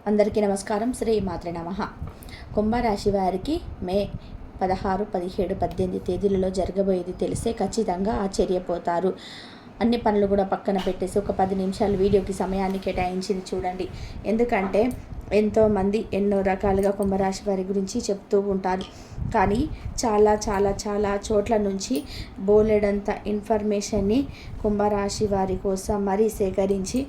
అందరికీ నమస్కారం. శ్రీ మాత్రే నమః. కుంభరాశి వారికి మే 16, 17, 18 తేదీలలో జరగబోయేది తెలిసే ఖచ్చితంగా ఆశ్చర్యపోతారు. అన్ని పనులు కూడా పక్కన పెట్టేసి ఒక 10 నిమిషాలు వీడియోకి సమయాన్ని కేటాయించింది చూడండి. ఎందుకంటే ఎంతోమంది ఎన్నో రకాలుగా కుంభరాశి వారి గురించి చెప్తూ ఉంటారు. కానీ చాలా చోట్ల నుంచి బోలెడంత ఇన్ఫర్మేషన్ని కుంభరాశి వారి కోసం మరీ సేకరించి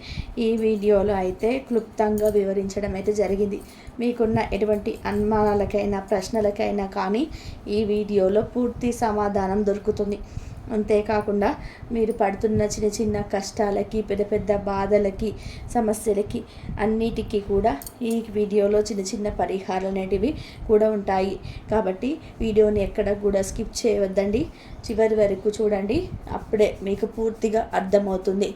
ఈ వీడియోలో అయితే క్లుప్తంగా వివరించడం అయితే జరిగింది. మీకున్న ఎటువంటి అనుమానాలకైనా ప్రశ్నలకైనా కానీ ఈ వీడియోలో పూర్తి సమాధానం దొరుకుతుంది. అంతేకాకుండా మీరు పడుతున్న చిన్న చిన్న కష్టాలకి, పెద్ద పెద్ద బాధలకి, సమస్యలకి అన్నిటికీ కూడా ఈ వీడియోలో చిన్న చిన్న పరిహారాలు అనేటివి కూడా ఉంటాయి. కాబట్టి వీడియోని ఎక్కడ కూడా స్కిప్ చేయవద్దండి, చివరి వరకు చూడండి. అప్పుడే మీకు పూర్తిగా అర్థమవుతుంది.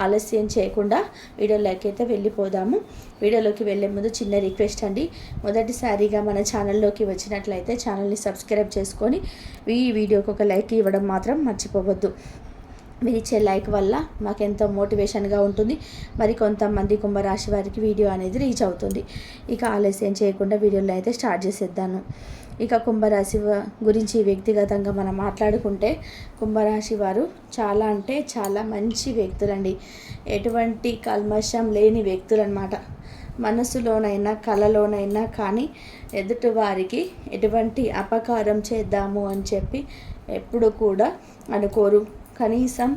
ఆలస్యం చేయకుండా వీడియోలోకి అయితే వెళ్ళిపోదాము. వీడియోలోకి వెళ్ళే ముందు చిన్న రిక్వెస్ట్ అండి, మొదటిసారిగా మన ఛానల్లోకి వచ్చినట్లయితే ఛానల్ని సబ్స్క్రైబ్ చేసుకొని ఈ వీడియోకి ఒక లైక్ ఇవ్వడం మాత్రం మర్చిపోవద్దు. మీరు ఇచ్చే లైక్ వల్ల మాకెంతో మోటివేషన్గా ఉంటుంది. మరి కొంతమంది కుంభరాశి వారికి వీడియో అనేది రీచ్ అవుతుంది. ఇక ఆలస్యం చేయకుండా వీడియోలో అయితే స్టార్ట్ చేసేద్దాను. ఇక కుంభరాశి గురించి వ్యక్తిగతంగా మనం మాట్లాడుకుంటే కుంభరాశి వారు చాలా అంటే చాలా మంచి వ్యక్తులండి. ఎటువంటి కల్మషం లేని వ్యక్తులు అన్నమాట. మనసులోనైనా కళలోనైనా కానీ ఎదుటివారికి ఎటువంటి అపకారం చేద్దాము అని చెప్పి ఎప్పుడు కూడా అనుకోరు. కనీసం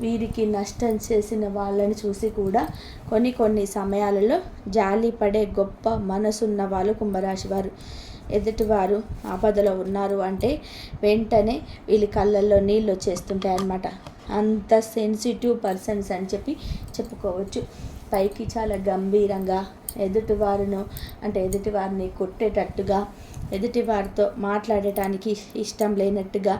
వీరికి నష్టం చేసిన వాళ్ళని చూసి కూడా కొన్ని సమయాలలో జాలి పడే గొప్ప మనసున్న వాళ్ళు కుంభరాశి వారు. ఎదుటివారు ఆపదలో ఉన్నారు అంటే వెంటనే వీళ్ళ కళ్ళల్లో నీళ్ళు వచ్చేస్తుంటాయి అన్నమాట. అంత సెన్సిటివ్ పర్సన్స్ అని చెప్పి చెప్పుకోవచ్చు. పైకి చాలా గంభీరంగా ఎదుటివారిని కొట్టేటట్టుగా, ఎదుటివారితో మాట్లాడటానికి ఇష్టం లేనట్టుగా,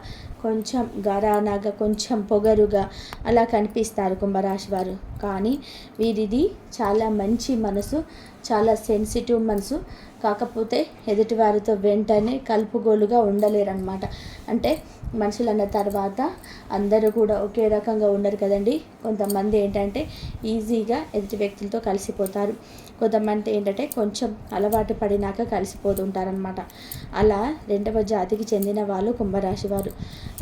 కొంచెం గరానాగా, కొంచెం పొగరుగా అలా కనిపిస్తారు కుంభరాశి వారు. కానీ వీరిది చాలా మంచి మనసు, చాలా సెన్సిటివ్ మనసు. కాకపోతే ఎదుటివారితో వెంటనే కలుపుగోలుగా ఉండలేరన్నమాట. అంటే మనుషులు అన్న తర్వాత అందరూ కూడా ఒకే రకంగా ఉండరు కదండి. కొంతమంది ఏంటంటే ఈజీగా ఎదుటి వ్యక్తులతో కలిసిపోతారు. కొంతమంది ఏంటంటే కొంచెం అలవాటు పడినాక కలిసిపోతుంటారనమాట. అలా 2వ జాతికి చెందిన వాళ్ళు కుంభరాశి వారు.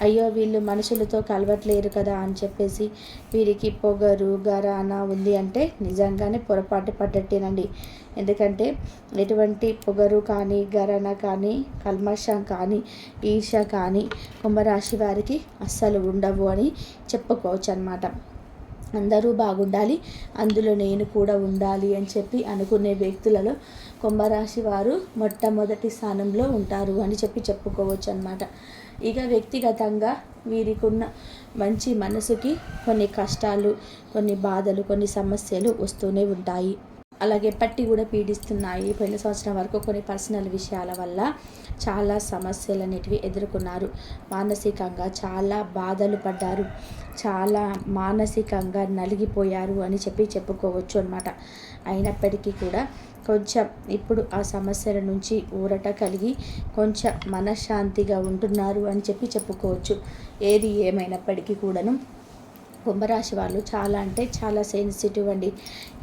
అయ్యో వీళ్ళు మనుషులతో కలవట్లేరు కదా అని చెప్పేసి వీరికి పొగరు గరానా ఉంది అంటే నిజంగానే పొరపాటు పడ్డట్టేనండి. ఎందుకంటే ఎటువంటి పొగరు కానీ, గరణ కానీ, కల్మషం కానీ, ఈర్ష్య కానీ కుంభరాశి వారికి అస్సలు ఉండవు అని చెప్పుకోవచ్చు అన్నమాట. అందరూ బాగుండాలి, అందులో నేను కూడా ఉండాలి అని చెప్పి అనుకునే వ్యక్తులలో కుంభరాశి వారు మొట్టమొదటి స్థానంలో ఉంటారు అని చెప్పుకోవచ్చు అన్నమాట. ఇక వ్యక్తిగతంగా వీరికున్న మంచి మనసుకి కొన్ని కష్టాలు, కొన్ని బాధలు, కొన్ని సమస్యలు వస్తూనే ఉంటాయి. అలాగే పట్టి కూడా పీడిస్తున్నాయి. పోయిన సంవత్సరం వరకు కొన్ని పర్సనల్ విషయాల వల్ల చాలా సమస్యలు అనేటివి ఎదుర్కొన్నారు. మానసికంగా చాలా బాధలు పడ్డారు, చాలా మానసికంగా నలిగిపోయారు అని చెప్పుకోవచ్చు అన్నమాట. అయినప్పటికీ కూడా కొంచెం ఇప్పుడు ఆ సమస్యల నుంచి ఊరట కలిగి కొంచెం మనశ్శాంతిగా ఉంటున్నారు అని చెప్పుకోవచ్చు. ఏది ఏమైనప్పటికీ కూడాను కుంభరాశి వాళ్ళు చాలా అంటే చాలా సెన్సిటివ్ అండి.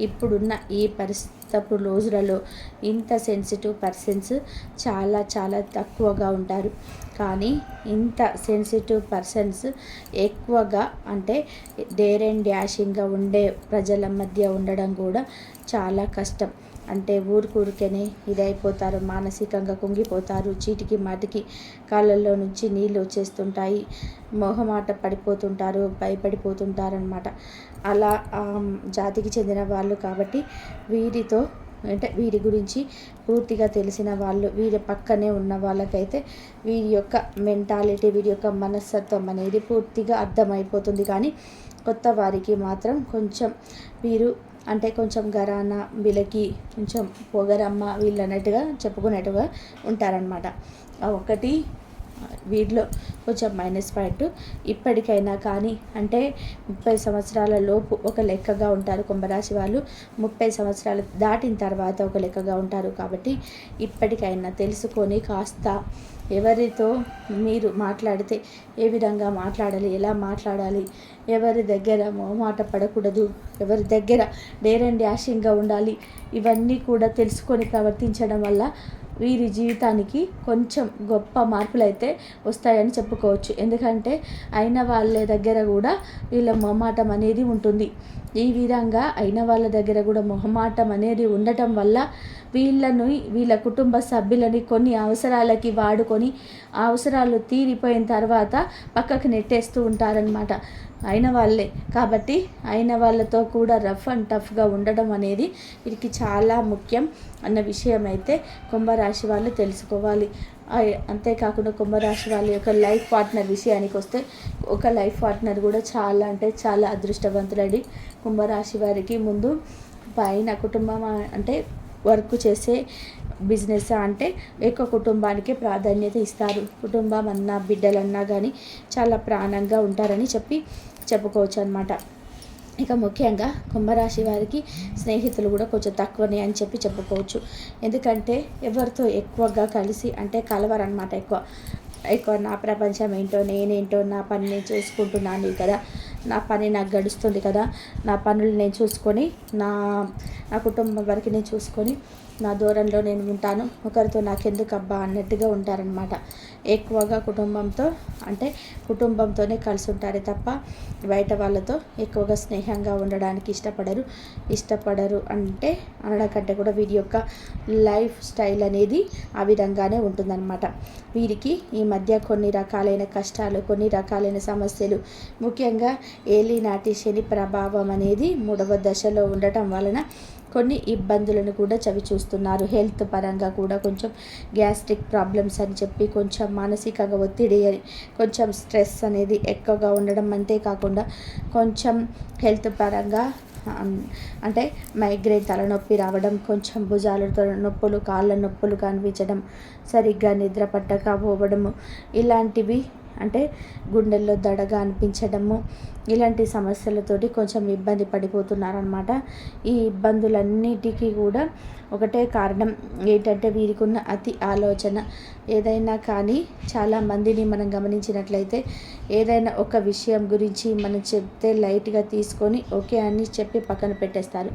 ఇప్పుడున్న ఈ పరిస్థితి రోజులలో ఇంత సెన్సిటివ్ పర్సన్స్ చాలా తక్కువగా ఉంటారు. కానీ ఇంత సెన్సిటివ్ పర్సన్స్ ఎక్కువగా అంటే డేర్ అండ్ డాషింగ్గా ఉండే ప్రజల మధ్య ఉండడం కూడా చాలా కష్టం. అంటే ఊరికేనే ఇదైపోతారు, మానసికంగా కుంగిపోతారు, చీటికి మాటికి కాళ్ళల్లో నుంచి నీళ్ళు వచ్చేస్తుంటాయి, మొహమాట పడిపోతుంటారు, భయపడిపోతుంటారు అన్నమాట. అలా జాతికి చెందిన వాళ్ళు కాబట్టి వీరి గురించి పూర్తిగా తెలిసిన వాళ్ళు, వీరి పక్కనే ఉన్న వాళ్ళకైతే వీరి యొక్క మెంటాలిటీ, వీరి యొక్క మనస్తత్వం అనేది పూర్తిగా అర్థమైపోతుంది. కానీ కొత్త వారికి మాత్రం కొంచెం వీరు అంటే కొంచెం గరానా, వీళ్ళకి కొంచెం పొగరమ్మ వీళ్ళు అన్నట్టుగా చెప్పుకునేట్టుగా ఉంటారనమాట. ఒకటి వీటిలో కొంచెం మైనస్ పాయింట్. ఇప్పటికైనా కానీ అంటే 30 సంవత్సరాల లోపు ఒక లెక్కగా ఉంటారు కుంభరాశి వాళ్ళు, 30 సంవత్సరాలు దాటిన తర్వాత ఒక లెక్కగా ఉంటారు. కాబట్టి ఇప్పటికైనా తెలుసుకొని కాస్త ఎవరితో మీరు మాట్లాడితే ఏ విధంగా మాట్లాడాలి, ఎలా మాట్లాడాలి, ఎవరి దగ్గర మొహమాట పడకూడదు, ఎవరి దగ్గర డేర్ అండ్ డాషింగ్గా ఉండాలి, ఇవన్నీ కూడా తెలుసుకొని ప్రవర్తించడం వల్ల వీరి జీవితానికి కొంచెం గొప్ప మార్పులు అయితే వస్తాయని చెప్పుకోవచ్చు. ఎందుకంటే అయిన వాళ్ళ దగ్గర కూడా వీళ్ళ మొహమాటం అనేది ఉంటుంది. ఈ విధంగా అయిన వాళ్ళ దగ్గర కూడా మొహమాటం అనేది ఉండటం వల్ల వీళ్ళ కుటుంబ సభ్యులని కొన్ని అవసరాలకి వాడుకొని ఆ అవసరాలు తీరిపోయిన తర్వాత పక్కకు నెట్టేస్తూ ఉంటారనమాట అయిన వాళ్ళే. కాబట్టి అయిన వాళ్ళతో కూడా రఫ్ అండ్ టఫ్గా ఉండడం అనేది వీరికి చాలా ముఖ్యం అన్న విషయం అయితే కుంభరాశి వాళ్ళు తెలుసుకోవాలి. అంతేకాకుండా కుంభరాశి వాళ్ళ యొక్క లైఫ్ పార్ట్నర్ విషయానికి వస్తే ఒక లైఫ్ పార్ట్నర్ కూడా చాలా అంటే చాలా అదృష్టవంతులండి. కుంభరాశి వారికి ముందు పైన కుటుంబం అంటే వర్క్ చేసే బిజినెస్ అంటే ఎక్కువ కుటుంబానికి ప్రాధాన్యత ఇస్తారు. కుటుంబం అన్నా బిడ్డలన్నా కానీ చాలా ప్రాణంగా ఉంటారని చెప్పుకోవచ్చు అనమాట. ఇక ముఖ్యంగా కుంభరాశి వారికి స్నేహితులు కూడా కొంచెం తక్కువనే అని చెప్పుకోవచ్చు. ఎందుకంటే ఎవరితో ఎక్కువగా కలిసి అంటే కలవరనమాట. ఎక్కువ నా ప్రపంచం ఏంటో నేనేంటో నా పని నేను చేసుకుంటున్నాను కదా, నా పని నాకు గడుస్తుంది కదా, నా పనులు నేను చూసుకొని నా కుటుంబం వరకు నేను చూసుకొని నా దూరంలో నేను ఉంటాను, ఒకరితో నాకెందుకు అబ్బా అన్నట్టుగా ఉంటారనమాట. ఎక్కువగా కుటుంబంతోనే కలిసి ఉంటారే తప్ప బయట వాళ్ళతో ఎక్కువగా స్నేహంగా ఉండడానికి ఇష్టపడరు అంటే అనడం కంటే కూడా వీరి యొక్క లైఫ్ స్టైల్ అనేది ఆ విధంగానే ఉంటుందన్నమాట. వీరికి ఈ మధ్య కొన్ని రకాలైన కష్టాలు, కొన్ని రకాలైన సమస్యలు, ముఖ్యంగా ఏలినాటి శని ప్రభావం అనేది 3వ దశలో ఉండటం వలన కొన్ని ఇబ్బందులను కూడా చవిచూస్తున్నారు. హెల్త్ పరంగా కూడా కొంచెం గ్యాస్ట్రిక్ ప్రాబ్లమ్స్ అని చెప్పి కొంచెం మానసికంగా ఒత్తిడి, కొంచెం స్ట్రెస్ అనేది ఎక్కువగా ఉండడం, అంతేకాకుండా కొంచెం హెల్త్ పరంగా అంటే మైగ్రేన్ తలనొప్పి రావడం, కొంచెం భుజాలతో నొప్పులు, కాళ్ళ నొప్పులు కనిపించడం, సరిగ్గా నిద్ర పట్టకపోవడము, ఇలాంటివి అంటే గుండెల్లో దడగా అనిపించడము, ఇలాంటి సమస్యలతోటి కొంచెం ఇబ్బంది పడిపోతున్నారనమాట. ఈ ఇబ్బందులన్నిటికీ కూడా ఒకటే కారణం ఏంటంటే వీరికి ఉన్న అతి ఆలోచన. ఏదైనా కానీ చాలామందిని మనం గమనించినట్లయితే ఏదైనా ఒక విషయం గురించి మనం చెప్తే లైట్గా తీసుకొని ఓకే అని చెప్పి పక్కన పెట్టేస్తారు.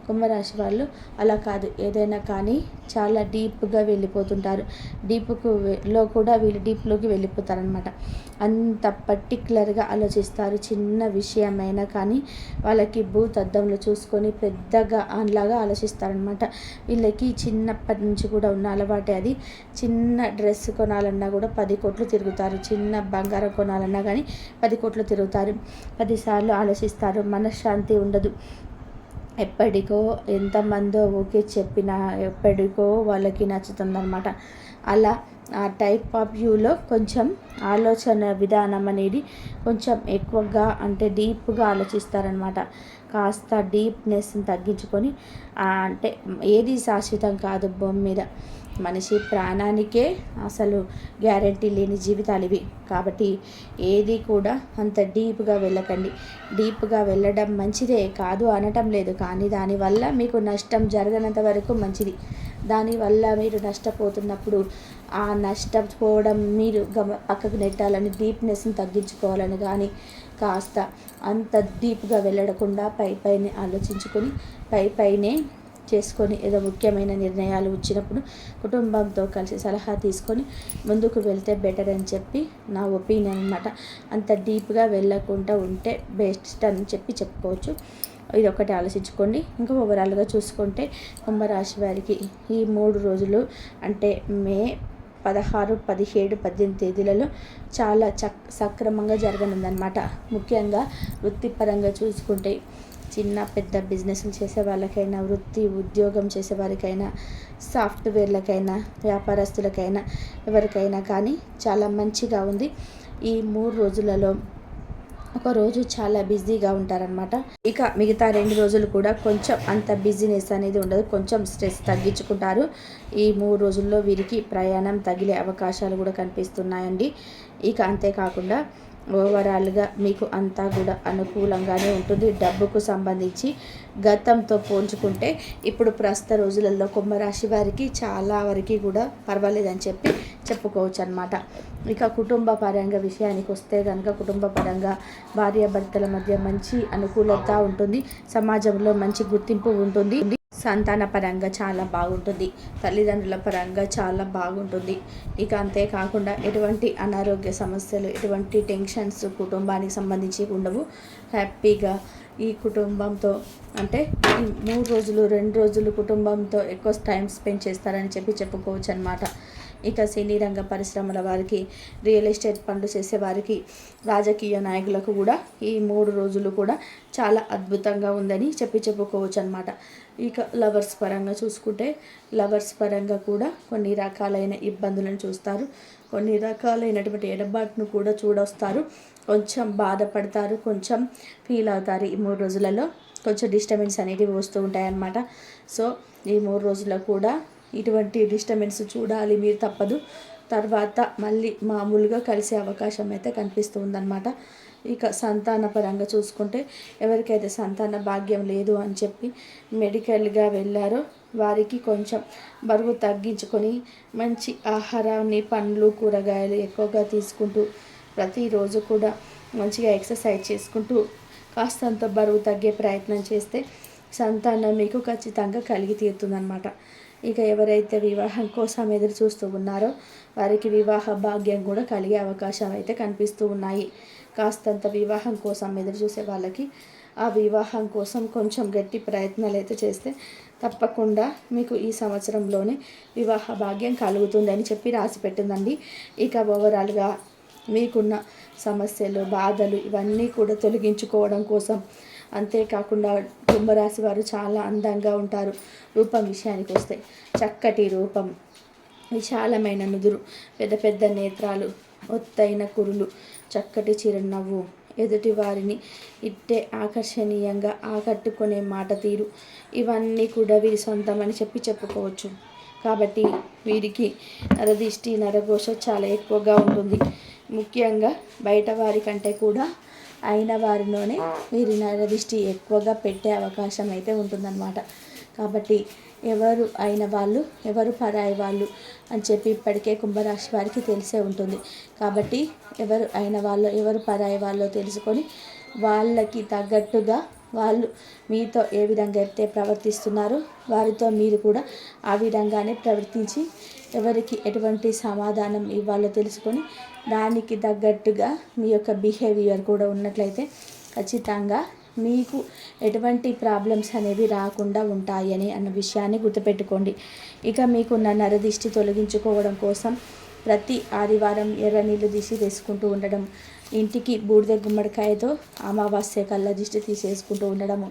కుంభరాశి వాళ్ళు అలా కాదు, ఏదైనా కానీ చాలా డీప్గా వెళ్ళిపోతుంటారు. వీళ్ళు డీప్లోకి వెళ్ళిపోతారనమాట. అంత పర్టికులర్గా ఆలోచిస్తారు. చిన్న విషయమైనా కానీ వాళ్ళకి భూతద్దంలో చూసుకొని పెద్దగా అలాగా ఆలోచిస్తారనమాట. వీళ్ళకి చిన్నప్పటి నుంచి కూడా ఉన్న అలవాటే అది. చిన్న డ్రెస్ కొనాలన్నా కూడా 10 కోట్లు తిరుగుతారు. చిన్న బంగారం కొనాలన్నా కానీ 10 కోట్లు తిరుగుతారు. 10 సార్లు ఆలోచిస్తారు. మనశ్శాంతి ఉండదు. ఎప్పటికో ఎంతమందో ఓకే చెప్పినా ఎప్పటికో వాళ్ళకి నచ్చుతుందన్నమాట. అలా ఆ టైప్ ఆఫ్ వ్యూలో కొంచెం ఆలోచన విధానం అనేది కొంచెం ఎక్కువగా అంటే డీప్గా ఆలోచిస్తారనమాట. కాస్త డీప్నెస్ని తగ్గించుకొని అంటే ఏది శాశ్వతం కాదు భూమి మీద. మనిషి ప్రాణానికే అసలు గ్యారెంటీ లేని జీవితాలు ఇవి. కాబట్టి ఏది కూడా అంత డీప్గా వెళ్ళకండి. డీప్గా వెళ్ళడం మంచిదే కాదు అనటం లేదు, కానీ దానివల్ల మీకు నష్టం జరగనంత వరకు మంచిది. దానివల్ల మీరు నష్టపోతున్నప్పుడు ఆ నష్టపోవడం మీరు పక్కకు నెట్టాలని, డీప్నెస్ని తగ్గించుకోవాలని కానీ కాస్త అంత డీప్గా వెళ్ళకుండా పైనే ఆలోచించుకొని పైనే చేసుకొని ఏదో ముఖ్యమైన నిర్ణయాలు వచ్చినప్పుడు కుటుంబంతో కలిసి సలహా తీసుకొని ముందుకు వెళ్తే బెటర్ అని చెప్పి నా ఒపీనియన్ అనమాట. అంత డీప్గా వెళ్ళకుండా ఉంటే బెస్ట్ అని చెప్పుకోవచ్చు. ఇది ఒకటి ఆలోచించుకోండి. ఇంకా ఓవరాల్గా చూసుకుంటే కుంభరాశి వారికి ఈ 3 రోజులు అంటే మే 16, 17, 18 తేదీలలో చాలా సక్రమంగా జరగనుందనమాట. ముఖ్యంగా వృత్తిపరంగా చూసుకుంటే చిన్న పెద్ద బిజినెస్లు చేసే వాళ్ళకైనా, వృత్తి ఉద్యోగం చేసే వారికైనా, సాఫ్ట్వేర్లకైనా, వ్యాపారస్తులకైనా, ఎవరికైనా కానీ చాలా మంచిగా ఉంది. ఈ 3 రోజులలో ఒక రోజు చాలా బిజీగా ఉంటారనమాట. ఇక మిగతా 2 రోజులు కూడా కొంచెం అంత బిజీనెస్ అనేది ఉండదు, కొంచెం స్ట్రెస్ తగ్గించుకుంటారు. ఈ 3 రోజుల్లో వీరికి ప్రయాణం తగిలే అవకాశాలు కూడా కనిపిస్తున్నాయండి. ఇక అంతేకాకుండా ఓవరాల్గా మీకు అంతా కూడా అనుకూలంగానే ఉంటుంది. డబ్బుకు సంబంధించి గతంతో పోల్చుకుంటే ఇప్పుడు ప్రస్తుత రోజులలో కుంభరాశి వారికి చాలా వరకు కూడా పర్వాలేదని చెప్పుకోవచ్చు అనమాట. ఇక కుటుంబ పరంగా విషయానికి వస్తే కనుక కుటుంబ పరంగా భార్యాభర్తల మధ్య మంచి అనుకూలత ఉంటుంది. సమాజంలో మంచి గుర్తింపు ఉంటుంది. సంతాన పరంగా చాలా బాగుంటుంది. తల్లిదండ్రుల పరంగా చాలా బాగుంటుంది. ఇక అంతేకాకుండా ఎటువంటి అనారోగ్య సమస్యలు, ఎటువంటి టెన్షన్స్ కుటుంబానికి సంబంధించి ఉండవు. హ్యాపీగా ఈ కుటుంబంతో అంటే ఈ 3 రోజులు 2 రోజులు కుటుంబంతో ఎక్కువ టైం స్పెండ్ చేస్తారని చెప్పుకోవచ్చు అనమాట. ఇక సినీ రంగ పరిశ్రమల వారికి, రియల్ ఎస్టేట్ పనులు చేసే వారికి, రాజకీయ నాయకులకు కూడా ఈ 3 రోజులు కూడా చాలా అద్భుతంగా ఉందని చెప్పుకోవచ్చు అనమాట. ఇక లవర్స్ పరంగా చూసుకుంటే లవర్స్ పరంగా కూడా కొన్ని రకాలైన ఇబ్బందులను చూస్తారు. కొన్ని రకాలైనటువంటి ఎడబాటును కూడా చూడొస్తారు. కొంచెం బాధపడతారు, కొంచెం ఫీల్ అవుతారు. ఈ 3 రోజులలో కొంచెం డిస్టర్బెన్స్ అనేవి వస్తూ ఉంటాయన్నమాట. సో ఈ 3 రోజుల్లో కూడా ఇటువంటి డిస్టర్బెన్స్ చూడాలి మీరు, తప్పదు. తర్వాత మళ్ళీ మామూలుగా కలిసే అవకాశం అయితే కనిపిస్తూ ఉందన్నమాట. ఇక సంతాన పరంగా చూసుకుంటే ఎవరికైతే సంతాన భాగ్యం లేదు అని చెప్పి మెడికల్గా వెళ్ళారో వారికి కొంచెం బరువు తగ్గించుకొని మంచి ఆహారాన్ని, పండ్లు, కూరగాయలు ఎక్కువగా తీసుకుంటూ ప్రతిరోజు కూడా మంచిగా ఎక్సర్సైజ్ చేసుకుంటూ కాస్తంత బరువు తగ్గే ప్రయత్నం చేస్తే సంతానం మీకు ఖచ్చితంగా కలిగి తీరుతుందన్నమాట. ఇక ఎవరైతే వివాహం కోసం ఎదురు చూస్తూ ఉన్నారో వారికి వివాహ భాగ్యం కూడా కలిగే అవకాశం అయితే కనిపిస్తూ ఉన్నాయి. కాస్తంత వివాహం కోసం ఎదురు చూసే వాళ్ళకి ఆ వివాహం కోసం కొంచెం గట్టి ప్రయత్నాలు అయితే చేస్తే తప్పకుండా మీకు ఈ సంవత్సరంలోనే వివాహ భాగ్యం కలుగుతుందని రాసి పెట్టిందండి. ఇక ఓవరాల్గా మీకున్న సమస్యలు, బాధలు ఇవన్నీ కూడా తొలగించుకోవడం కోసం, అంతేకాకుండా కుంభరాశి వారు చాలా అందంగా ఉంటారు. రూపం విషయానికి వస్తే చక్కటి రూపం, విశాలమైన నుదురు, పెద్ద పెద్ద నేత్రాలు, ఒత్తైన కురులు, చక్కటి చిరునవ్వు, ఎదుటి వారిని ఇట్టే ఆకర్షణీయంగా ఆకట్టుకునే మాట తీరు, ఇవన్నీ కూడా వీరి సొంతమని చెప్పుకోవచ్చు. కాబట్టి వీరికి నరదిష్టి, నరఘోష చాలా ఎక్కువగా ఉంటుంది. ముఖ్యంగా బయట వారి కంటే కూడా అయిన వారిలోనే వీరి నరదిష్టి ఎక్కువగా పెట్టే అవకాశం అయితే ఉంటుందన్నమాట. కాబట్టి ఎవరు అయిన వాళ్ళు, ఎవరు పరాయి వాళ్ళు అని ఇప్పటికే కుంభరాశి వారికి తెలిసే ఉంటుంది. కాబట్టి ఎవరు అయిన వాళ్ళు, ఎవరు పరాయి వాళ్ళో తెలుసుకొని వాళ్ళకి తగ్గట్టుగా వాళ్ళు మీతో ఏ విధంగా అయితే ప్రవర్తిస్తున్నారో వారితో మీరు కూడా ఆ విధంగానే ప్రవర్తించి ఎవరికి ఎటువంటి సమాధానం ఇవ్వాలో తెలుసుకొని దానికి తగ్గట్టుగా మీ యొక్క బిహేవియర్ కూడా ఉన్నట్లయితే ఖచ్చితంగా మీకు ఎటువంటి ప్రాబ్లమ్స్ అనేవి రాకుండా ఉంటాయని అన్న విషయాన్ని గుర్తుపెట్టుకోండి. ఇక మీకున్న నరదిష్టి తొలగించుకోవడం కోసం ప్రతి ఆదివారం ఎర్ర నీళ్ళు దిష్టి వేసుకుంటూ ఉండడం, ఇంటికి బూడిద గుమ్మడికాయతో అమావాస్య కల్లా దిష్టి తీసేసుకుంటూ ఉండడము,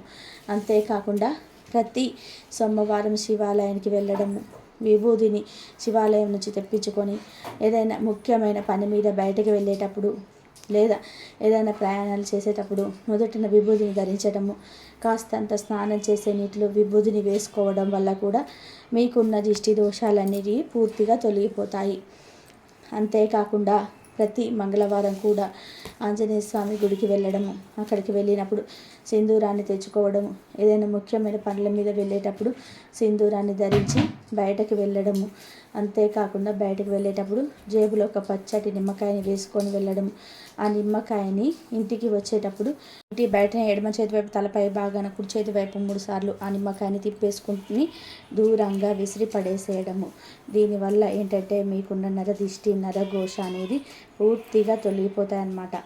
అంతేకాకుండా ప్రతి సోమవారం శివాలయానికి వెళ్ళడము, విభూదిని శివాలయం నుంచి తెప్పించుకొని ఏదైనా ముఖ్యమైన పని మీద బయటకు వెళ్ళేటప్పుడు లేదా ఏదైనా ప్రయాణాలు చేసేటప్పుడు మొదటిన విభూదిని ధరించడము, కాస్తంత స్నానం చేసే నీటిలో విభూదిని వేసుకోవడం వల్ల కూడా మీకున్న దిష్టి దోషాలనేవి పూర్తిగా తొలగిపోతాయి. అంతేకాకుండా ప్రతి మంగళవారం కూడా ఆంజనేయ స్వామి గుడికి వెళ్ళడము, అక్కడికి వెళ్ళినప్పుడు సింధూరాన్ని తెచ్చుకోవడము, ఏదైనా ముఖ్యమైన పనుల మీద వెళ్ళేటప్పుడు సింధూరాన్ని ధరించి బయటకు వెళ్ళడము, అంతేకాకుండా బయటకు వెళ్ళేటప్పుడు జేబులో ఒక పచ్చటి నిమ్మకాయని వేసుకొని వెళ్ళడము, ఆ నిమ్మకాయని ఇంటికి వచ్చేటప్పుడు ఇంటి బయట ఎడమ చేతి వైపు తలపై భాగాన కుడి చేతి వైపు 3 సార్లు ఆ నిమ్మకాయని తిప్పేసుకుని దూరంగా విసిరి పడేసేయడము. దీనివల్ల ఏంటంటే మీకున్న నరదిష్టి, నరఘోష అనేది పూర్తిగా తొలగిపోతాయన్నమాట.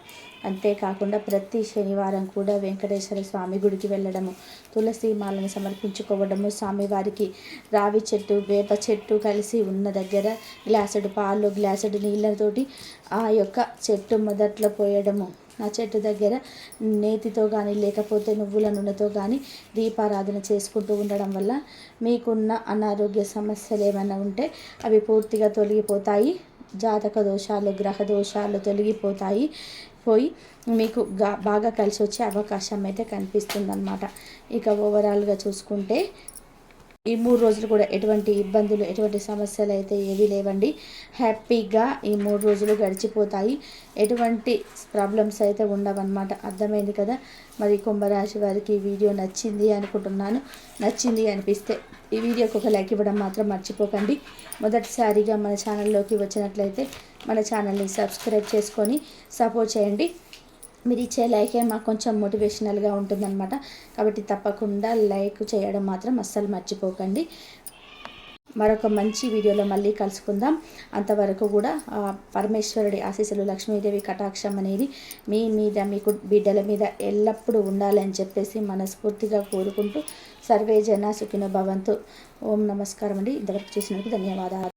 అంతేకాకుండా ప్రతి శనివారం కూడా వెంకటేశ్వర స్వామి గుడికి వెళ్ళడము, తులసి మాలను సమర్పించుకోవడము, స్వామివారికి రావి చెట్టు, వేప చెట్టు కలిసి ఉన్న దగ్గర గ్లాసుడు పాలు, గ్లాసుడు నీళ్ళతోటి ఆ యొక్క చెట్టు మొదట్లో పోయడము, ఆ చెట్టు దగ్గర నేతితో కానీ లేకపోతే నువ్వుల నూనెతో కానీ దీపారాధన చేసుకుంటూ ఉండడం వల్ల మీకున్న అనారోగ్య సమస్యలు ఏమైనా ఉంటే అవి పూర్తిగా తొలగిపోతాయి. జాతక దోషాలు, గ్రహ దోషాలు తొలగిపోతాయి. మీకు బాగా కలిసి వచ్చే అవకాశం అయితే కనిపిస్తుందన్నమాట. ఇక ఓవరాల్గా చూసుకుంటే ఈ 3 రోజులు కూడా ఎటువంటి ఇబ్బందులు, ఎటువంటి సమస్యలు అయితే ఏవీ లేవండి. హ్యాపీగా ఈ 3 రోజులు గడిచిపోతాయి. ఎటువంటి ప్రాబ్లమ్స్ అయితే ఉండవన్నమాట. అర్థమైంది కదా. మరి కుంభరాశి వారికి ఈ వీడియో నచ్చింది అనుకుంటున్నాను. నచ్చింది అనిపిస్తే ఈ వీడియోకి ఒక లైక్ ఇవ్వడం మాత్రం మర్చిపోకండి. మొదటిసారిగా మన ఛానల్లోకి వచ్చినట్లయితే మన ఛానల్ని సబ్స్క్రైబ్ చేసుకొని సపోర్ట్ చేయండి. మీరు ఇచ్చే లైకే మాకు కొంచెం మోటివేషనల్గా ఉంటుందన్నమాట. కాబట్టి తప్పకుండా లైక్ చేయడం మాత్రం అస్సలు మర్చిపోకండి. మరొక మంచి వీడియోలో మళ్ళీ కలుసుకుందాం. అంతవరకు కూడా పరమేశ్వరుడి ఆశీస్సులు, లక్ష్మీదేవి కటాక్షం అనేది మీ మీద, మీకు బిడ్డల మీద ఎల్లప్పుడూ ఉండాలని చెప్పేసి మనస్ఫూర్తిగా కోరుకుంటూ సర్వే జన సుఖినో భవంతు. ఓం నమస్కారం అండి. ఇంతవరకు చూసినందుకు ధన్యవాదాలు.